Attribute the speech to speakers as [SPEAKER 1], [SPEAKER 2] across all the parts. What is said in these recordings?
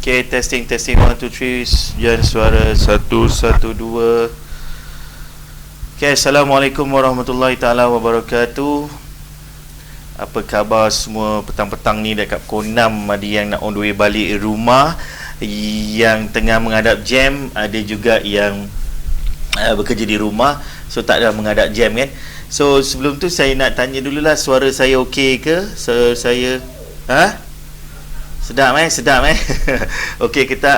[SPEAKER 1] Okay, testing 1 2 3. Sekian suara 1 1 2. Okay, Assalamualaikum warahmatullahi taala wabarakatuh. Apa khabar semua petang-petang ni dekat pukul 6? Ada yang nak on the way balik rumah, yang tengah menghadap jam, ada juga yang bekerja di rumah, so tak ada menghadap jam kan. So sebelum tu saya nak tanya dululah, suara saya okey ke? Saya sedap okey, kita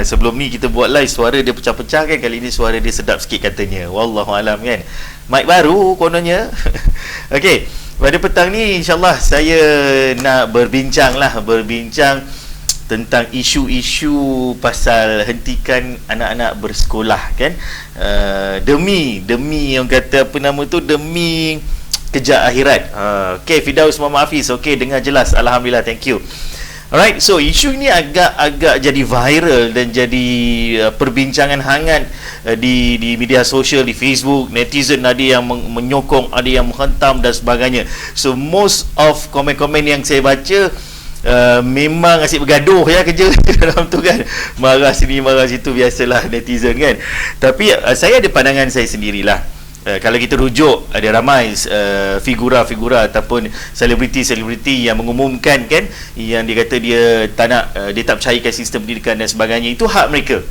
[SPEAKER 1] sebelum ni kita buat live, suara dia pecah-pecah kan. Kali ni suara dia sedap sikit katanya, wallahu alam kan. Mic baru kononnya. okey, pada petang ni insyaAllah saya nak berbincang tentang isu-isu pasal hentikan anak-anak bersekolah kan. Demi yang kata apa nama tu, demi kejar akhirat. Okey, Firdaus Muhammad Hafiz, okey, dengar jelas, alhamdulillah, thank you. Alright, so isu ini agak jadi viral dan jadi perbincangan hangat di media sosial, di Facebook. Netizen ada yang menyokong, ada yang menghentam dan sebagainya. So most of komen-komen yang saya baca memang asyik bergaduh ya kerja dalam tu kan. Marah sini, marah situ, biasalah netizen kan. Tapi saya ada pandangan saya sendirilah. Kalau kita rujuk, ada ramai figura-figura ataupun selebriti yang mengumumkan kan, yang dia kata dia tak percayakan sistem pendidikan dan sebagainya. Itu hak mereka.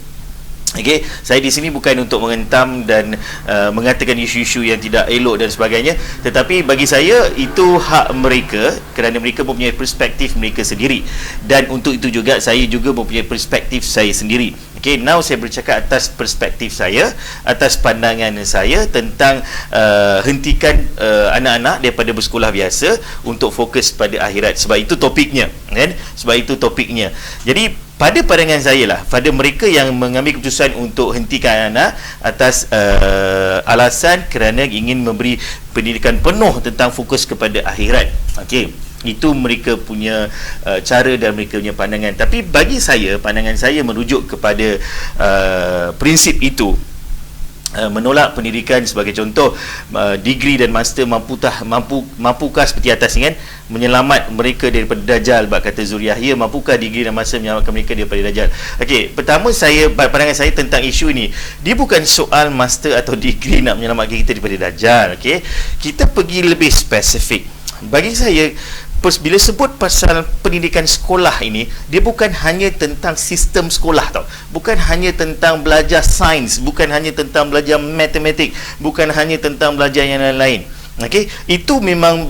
[SPEAKER 1] Okey, saya di sini bukan untuk menghentam dan mengatakan isu-isu yang tidak elok dan sebagainya, tetapi bagi saya itu hak mereka kerana mereka mempunyai perspektif mereka sendiri, dan untuk itu juga saya juga mempunyai perspektif saya sendiri. Okey, now saya bercakap atas perspektif saya, atas pandangan saya tentang hentikan anak-anak daripada bersekolah biasa untuk fokus pada akhirat. Sebab itu topiknya kan? Jadi pada pandangan saya lah, pada mereka yang mengambil keputusan untuk hentikan anak atas alasan kerana ingin memberi pendidikan penuh tentang fokus kepada akhirat. Okey, itu mereka punya cara dan mereka punya pandangan. Tapi bagi saya, pandangan saya merujuk kepada prinsip itu. Menolak pendidikan, sebagai contoh degree dan master mampukah seperti atas ni kan, menyelamat mereka daripada dajjal. Bab kata Zuriah, mampukah degree dan master menyelamatkan mereka daripada dajjal? Okey, pertama pandangan saya tentang isu ini, dia bukan soal master atau degree nak menyelamatkan kita daripada dajjal. Okey, kita pergi lebih spesifik. Bagi saya, bila sebut pasal pendidikan sekolah ini, dia bukan hanya tentang sistem sekolah tau. Bukan hanya tentang belajar sains, bukan hanya tentang belajar matematik, bukan hanya tentang belajar yang lain-lain. Okey, itu memang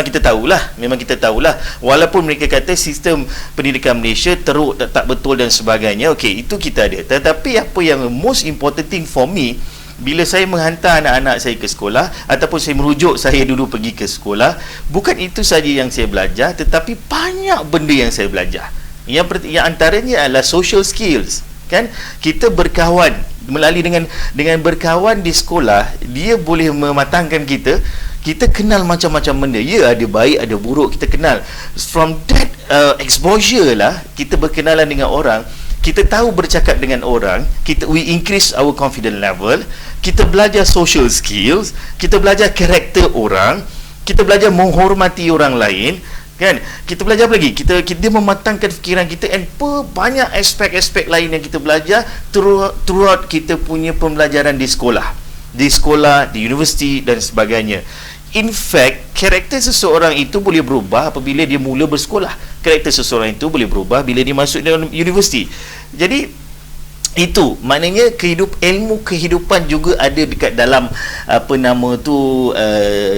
[SPEAKER 1] kita tahulah, walaupun mereka kata sistem pendidikan Malaysia teruk, tak betul dan sebagainya. Okey, itu kita ada. Tetapi apa yang most important thing for me, bila saya menghantar anak-anak saya ke sekolah ataupun saya merujuk saya dulu pergi ke sekolah, bukan itu saja yang saya belajar, tetapi banyak benda yang saya belajar. Yang antaranya adalah social skills kan. Kita berkawan, melalui dengan berkawan di sekolah, dia boleh mematangkan kita kenal macam-macam benda. Ya, ada baik, ada buruk, kita kenal. From that exposure lah, kita berkenalan dengan orang, kita tahu bercakap dengan orang, we increase our confidence level, kita belajar social skills, kita belajar karakter orang, kita belajar menghormati orang lain kan. Kita belajar apa lagi? Dia mematangkan fikiran kita, and banyak aspek-aspek lain yang kita belajar throughout kita punya pembelajaran di sekolah, di universiti dan sebagainya. In fact, karakter seseorang itu boleh berubah apabila dia mula bersekolah. Karakter seseorang itu boleh berubah bila dia masuk dalam universiti. Jadi itu maknanya ilmu kehidupan juga ada dekat dalam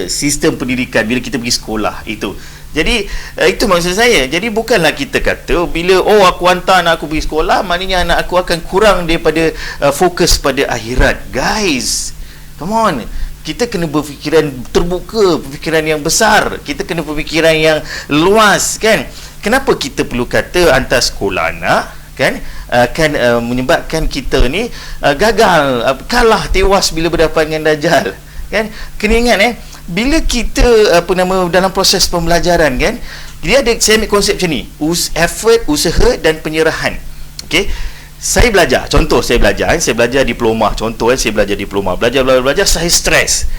[SPEAKER 1] sistem pendidikan bila kita pergi sekolah itu. Jadi itu maksud saya. Jadi bukanlah kita kata bila aku hantar anak aku pergi sekolah, maknanya anak aku akan kurang daripada fokus pada akhirat. Guys, come on. Kita kena berfikiran terbuka, berfikiran yang besar. Kita kena berfikiran yang luas kan. Kenapa kita perlu kata hantar sekolah anak kan akan menyebabkan kita ni gagal, kalah, tewas bila berhadapan dengan dajjal kan. Kena ingat bila kita dalam proses pembelajaran kan, dia ada, saya ambil konsep macam ni, effort, usaha dan penyerahan. Okey, saya belajar diploma, belajar saya stres.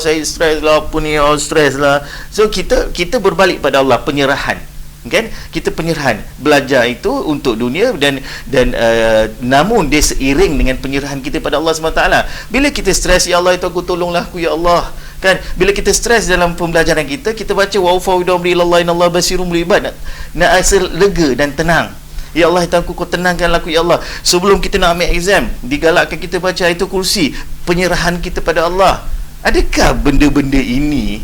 [SPEAKER 1] Saya stres lah, stres lah. So kita berbalik pada Allah, penyerahan. kan? Kita penyerahan, belajar itu untuk dunia dan namun dia seiring dengan penyerahan kita pada Allah SWT. Bila kita stres, ya Allah itu aku tolonglah aku ya Allah, kan? Bila kita stres dalam pembelajaran kita baca wa fawwidu amri ilallah innallaha basirun bil ibad, nak rasa lega dan tenang. Ya Allah, aku kau tenangkanlah aku ya Allah. Sebelum kita nak ambil exam, digalakkan kita baca ayatul kursi, penyerahan kita pada Allah. Adakah benda-benda ini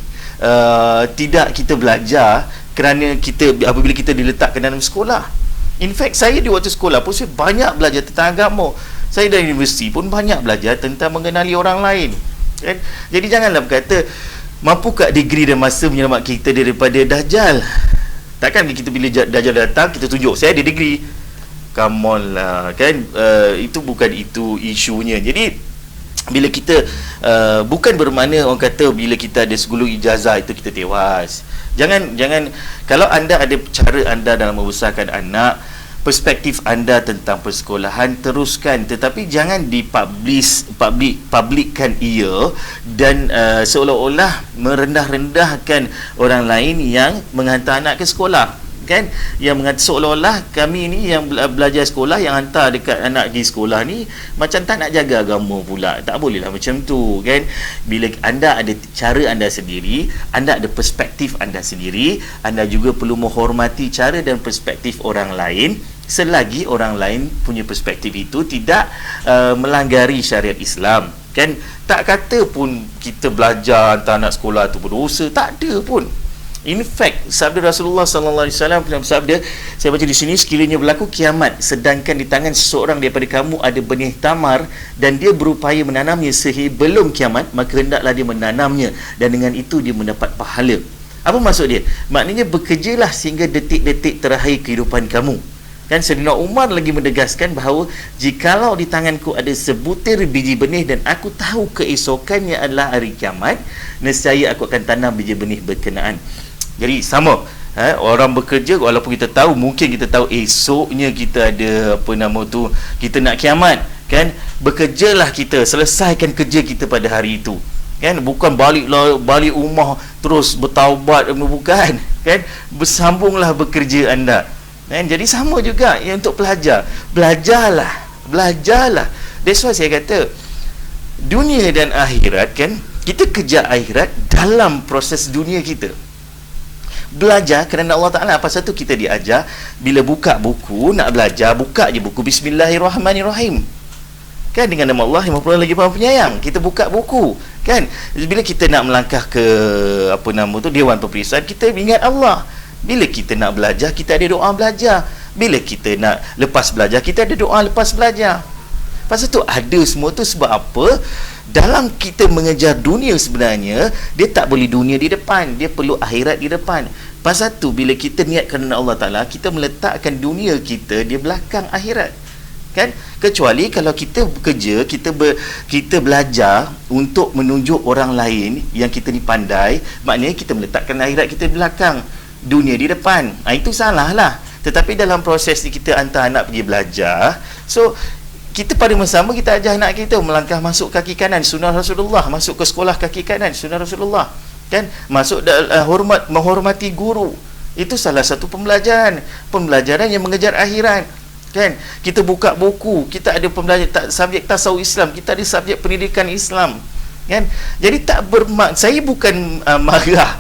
[SPEAKER 1] tidak kita belajar kerana kita apabila kita diletakkan dalam sekolah? In fact, saya di waktu sekolah pun saya banyak belajar tentang agama. Saya dari universiti pun banyak belajar tentang mengenali orang lain, kan? Jadi janganlah berkata mampukah degree dan masa menyelamatkan kita daripada Dajjal. Takkan kita bila Dajjal datang kita tunjuk saya ada degree. Come on lah, kan? Itu bukan itu isunya. Jadi bila kita bukan bermakna orang kata bila kita ada segulung ijazah itu kita tewas. Jangan kalau anda ada cara anda dalam membesarkan anak, perspektif anda tentang persekolahan, teruskan, tetapi jangan publikkan ia dan seolah-olah merendah-rendahkan orang lain yang menghantar anak ke sekolah, kan? Yang mengatakan seolah-olah kami ni yang belajar sekolah, yang hantar dekat anak pergi sekolah ni macam tak nak jaga agama pula. Tak bolehlah macam tu, kan? Bila anda ada cara anda sendiri, anda ada perspektif anda sendiri, anda juga perlu menghormati cara dan perspektif orang lain selagi orang lain punya perspektif itu tidak melanggari syariat Islam, kan? Tak kata pun kita belajar hantar anak sekolah tu berdosa, tak ada pun. In fact, sabda Rasulullah sallallahu alaihi wasallam dalam sabda, saya baca di sini, sekiranya berlaku kiamat sedangkan di tangan seseorang daripada kamu ada benih tamar dan dia berupaya menanamnya sebelum kiamat, maka hendaklah dia menanamnya dan dengan itu dia mendapat pahala. Apa maksud dia? Maknanya bekerjalah sehingga detik-detik terakhir kehidupan kamu. Kan Sayyidina Umar lagi menegaskan bahawa jikalau di tanganku ada sebutir biji benih dan aku tahu keesokannya adalah hari kiamat, nescaya aku akan tanam biji benih berkenaan. Jadi sama, orang bekerja walaupun kita tahu, mungkin kita tahu esoknya kita ada kita nak kiamat, kan? Bekerjalah kita, selesaikan kerja kita pada hari itu, kan? Bukan balik rumah terus bertaubat, bukan, kan? Bersambunglah bekerja anda, kan? Jadi sama juga yang untuk belajarlah. That's why saya kata dunia dan akhirat, kan? Kita kejar akhirat dalam proses dunia kita. Belajar kerana Allah Ta'ala. Pasal tu kita diajar bila buka buku, nak belajar, buka je buku Bismillahirrahmanirrahim, kan? Dengan nama Allah yang Maha lagi Maha Penyayang, kita buka buku, kan? Bila kita nak melangkah ke Dewan Peperiksaan, kita ingat Allah. Bila kita nak belajar, kita ada doa belajar. Bila kita nak lepas belajar, kita ada doa lepas belajar. Pasal tu ada semua tu sebab apa? Dalam kita mengejar dunia sebenarnya, dia tak boleh dunia di depan, dia perlu akhirat di depan. Pasal tu bila kita niat kerana Allah Ta'ala, kita meletakkan dunia kita di belakang akhirat, kan? Kecuali kalau kita bekerja, kita belajar untuk menunjuk orang lain yang kita ni pandai, maknanya kita meletakkan akhirat kita di belakang, dunia di depan. Itu salah lah. Tetapi dalam proses ni kita hantar anak pergi belajar, so kita pada masa sama kita ajar anak kita melangkah masuk kaki kanan, sunnah Rasulullah, masuk ke sekolah kaki kanan, sunnah Rasulullah, kan? Masuk menghormati guru, itu salah satu pembelajaran yang mengejar akhirat, kan? Kita buka buku, kita ada subjek tasawuf Islam, kita ada subjek pendidikan Islam, kan? Jadi tak saya bukan marah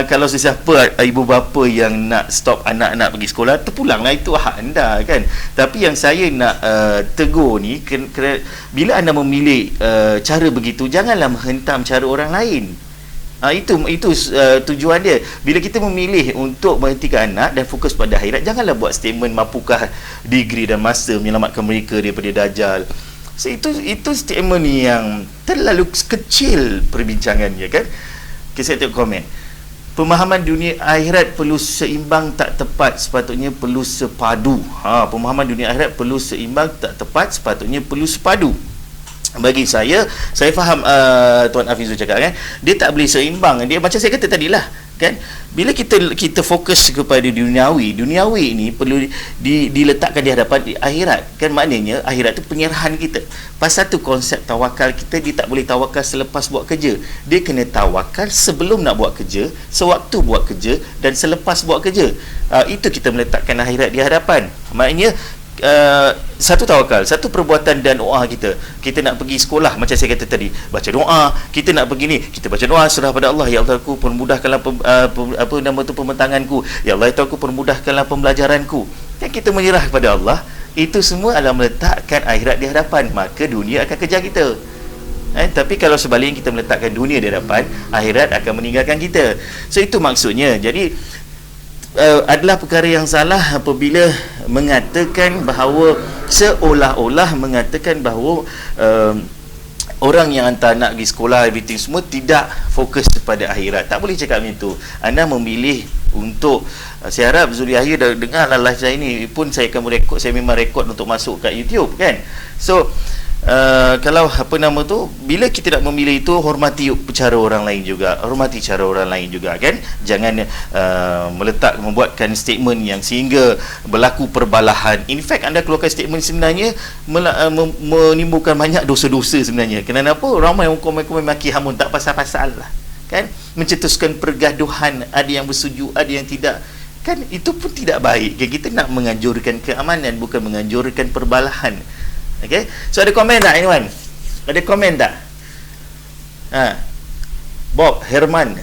[SPEAKER 1] kalau sesiapa ibu bapa yang nak stop anak-anak pergi sekolah, terpulanglah, itu hak anda, kan? Tapi yang saya nak tegur ni, bila anda memilih cara begitu, janganlah menghentam cara orang lain. Itu tujuan dia. Bila kita memilih untuk menghentikan anak dan fokus pada akhirat, janganlah buat statement mampukah degree dan masa menyelamatkan mereka daripada Dajjal. So, itu statement yang terlalu kecil perbincangannya, kan? Okay, saya tengok komen. Pemahaman dunia akhirat perlu seimbang, tak tepat, sepatutnya perlu sepadu. Pemahaman dunia akhirat perlu seimbang, tak tepat, sepatutnya perlu sepadu. Bagi saya faham Tuan Hafizul cakap, kan? Dia tak boleh seimbang. Dia macam saya kata tadilah, kan. Bila kita fokus kepada duniawi ini perlu diletakkan di hadapan akhirat, kan. Maknanya akhirat tu penyerahan kita. Pasal tu konsep tawakal kita, dia tak boleh tawakal selepas buat kerja, dia kena tawakal sebelum nak buat kerja, sewaktu buat kerja, dan selepas buat kerja. Itu kita meletakkan akhirat di hadapan. Maknanya satu tawakal, satu perbuatan dan doa kita. Kita nak pergi sekolah, macam saya kata tadi, baca doa. Kita nak pergi ni, kita baca doa, serah pada Allah. Ya Allah, aku permudahkanlah pembentanganku. Ya Allah, itu aku permudahkanlah pembelajaranku. Kan kita menyerah kepada Allah. Itu semua adalah meletakkan akhirat di hadapan, maka dunia akan kejar kita. Tapi kalau sebaliknya kita meletakkan dunia di hadapan, akhirat akan meninggalkan kita. So itu maksudnya. Jadi adalah perkara yang salah apabila mengatakan bahawa, seolah-olah mengatakan bahawa orang yang hantar anak pergi sekolah, everything semua, tidak fokus kepada akhirat. Tak boleh cakap macam itu. Anda memilih untuk, saya harap Zuri Yahya dah dengar live saya ni pun, saya akan merekod, saya memang rekod untuk masuk kat YouTube, kan. So kalau bila kita nak memilih itu, hormati cara orang lain juga, hormati cara orang lain juga, kan. Jangan membuatkan statement yang sehingga berlaku perbalahan. In fact, anda keluarkan statement sebenarnya menimbulkan banyak dosa-dosa sebenarnya. Kenapa? Ramai orang komen-komen maki hamun tak pasal-pasal lah, kan. Mencetuskan pergaduhan, ada yang bersetuju, ada yang tidak, kan. Itu pun tidak baik. Kita nak menganjurkan keamanan, bukan menganjurkan perbalahan. Okay, so ada komen tak anyone? Ada komen tak? Bob, Herman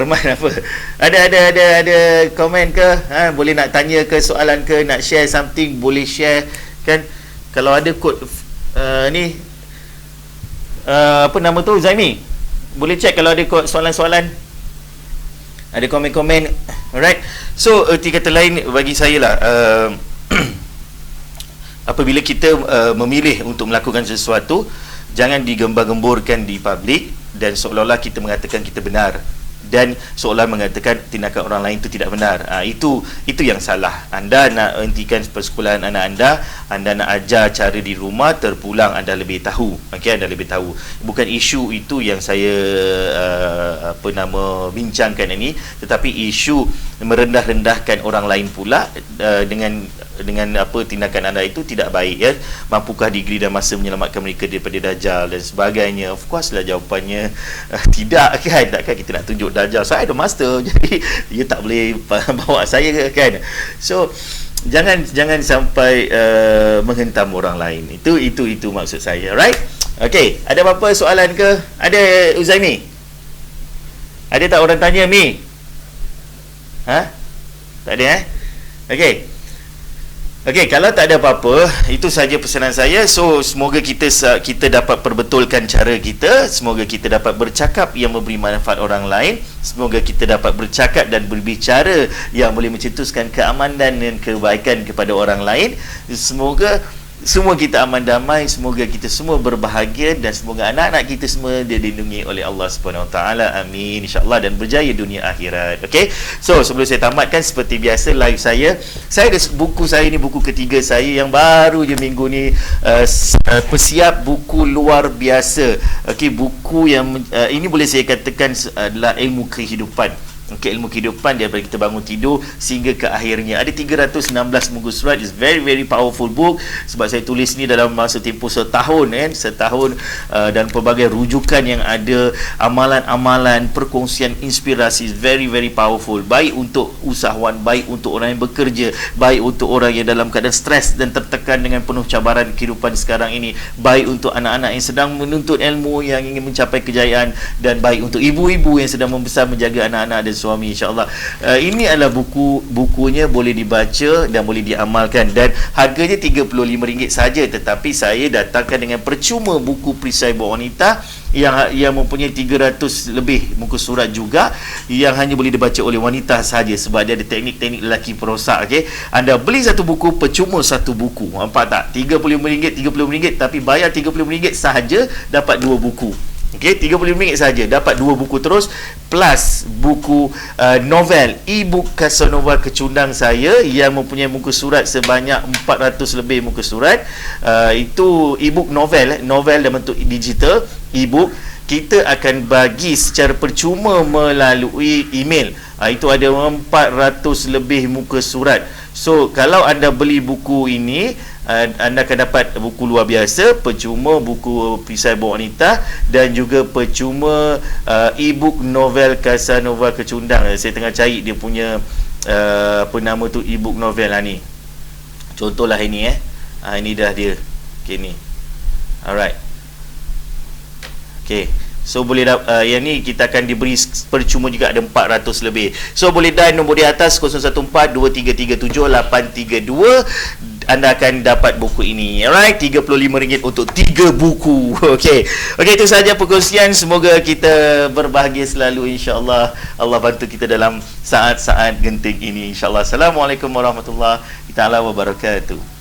[SPEAKER 1] apa? Ada komen ke? Boleh nak tanya ke, soalan ke, nak share something, boleh share, kan. Kalau ada kod ni Zaimi, boleh check kalau ada kod soalan-soalan. Ada komen-komen. Alright. So erti kata lain bagi saya lah, apabila kita memilih untuk melakukan sesuatu, jangan digembar-gemburkan di publik dan seolah-olah kita mengatakan kita benar, dan seolah mengatakan tindakan orang lain itu tidak benar. Itu yang salah. Anda nak hentikan persekolahan anak anda nak ajar cara di rumah, terpulang anda lebih tahu. Okey, anda lebih tahu. Bukan isu itu yang saya bincangkan ini, tetapi isu merendah-rendahkan orang lain pula dengan tindakan anda itu tidak baik, ya. Mampukah degree dan masa menyelamatkan mereka daripada Dajjal dan sebagainya? Of course lah jawapannya tidak, kan. Takkan kita nak tunjuk Dajjal, saya ada master, jadi dia tak boleh bawa saya, kan. So jangan sampai menghentam orang lain. Itu maksud saya, right? Okey, ada apa-apa soalan ke? Ada Uzaimi? Ada tak orang tanya Mi? Tak ada, Okey, kalau tak ada apa-apa, itu saja pesanan saya. So semoga kita dapat perbetulkan cara kita, semoga kita dapat bercakap yang memberi manfaat orang lain, semoga kita dapat bercakap dan berbicara yang boleh mencetuskan keamanan dan kebaikan kepada orang lain. Semoga semua kita aman damai, semoga kita semua berbahagia, dan semoga anak-anak kita semua dilindungi oleh Allah Subhanahu Wa Taala. Amin, insya-Allah, dan berjaya dunia akhirat. Okey. So sebelum saya tamatkan, seperti biasa live saya ada buku saya ni, buku ketiga saya yang baru je minggu ni, persiap buku luar biasa. Okey, buku yang ini boleh saya katakan adalah ilmu kehidupan. Okay, ilmu kehidupan daripada kita bangun tidur sehingga ke akhirnya. Ada 316 muka surat. It's very very powerful book. Sebab saya tulis ni dalam masa tempoh setahun, dan pelbagai rujukan yang ada, amalan-amalan, perkongsian inspirasi. It's very very powerful. Baik untuk usahawan, baik untuk orang yang bekerja, baik untuk orang yang dalam keadaan stres dan tertekan dengan penuh cabaran kehidupan sekarang ini, baik untuk anak-anak yang sedang menuntut ilmu, yang ingin mencapai kejayaan, dan baik untuk ibu-ibu yang sedang membesar menjaga anak-anak dan suami, insya-Allah. Ini adalah bukunya, boleh dibaca dan boleh diamalkan, dan harganya RM35 saja, tetapi saya datangkan dengan percuma buku perisai buat wanita yang mempunyai 300 lebih muka surat juga, yang hanya boleh dibaca oleh wanita saja sebab dia ada teknik-teknik lelaki perosak. Okey, anda beli satu buku, percuma satu buku. Nampak tak? RM35, tapi bayar RM35 sahaja dapat dua buku. Okey, RM35 saja dapat 2 buku terus plus buku novel e-book Casanova Kecundang saya yang mempunyai muka surat sebanyak 400 lebih muka surat. Itu e-book novel dalam bentuk digital, e-book kita akan bagi secara percuma melalui email. Itu ada 400 lebih muka surat. So, kalau anda beli buku ini, anda akan dapat buku luar biasa, percuma buku Perisai Buah Wanita dan juga percuma e-book novel Casanova Kecundang. Saya tengah cari dia punya apa nama tu e-book novel ni. Contohlah ini ini dah dia. Okey ni. Alright. Okey. So boleh yang ni kita akan diberi percuma juga, ada 400 lebih. So boleh dial nombor di atas 014-2337-832. Anda akan dapat buku ini. Alright, RM35 untuk 3 buku. Okey. Okey, itu sahaja perkongsian. Semoga kita berbahagia selalu, insya-Allah. Allah bantu kita dalam saat-saat genting ini, insya-Allah. Assalamualaikum warahmatullahi taala wabarakatuh.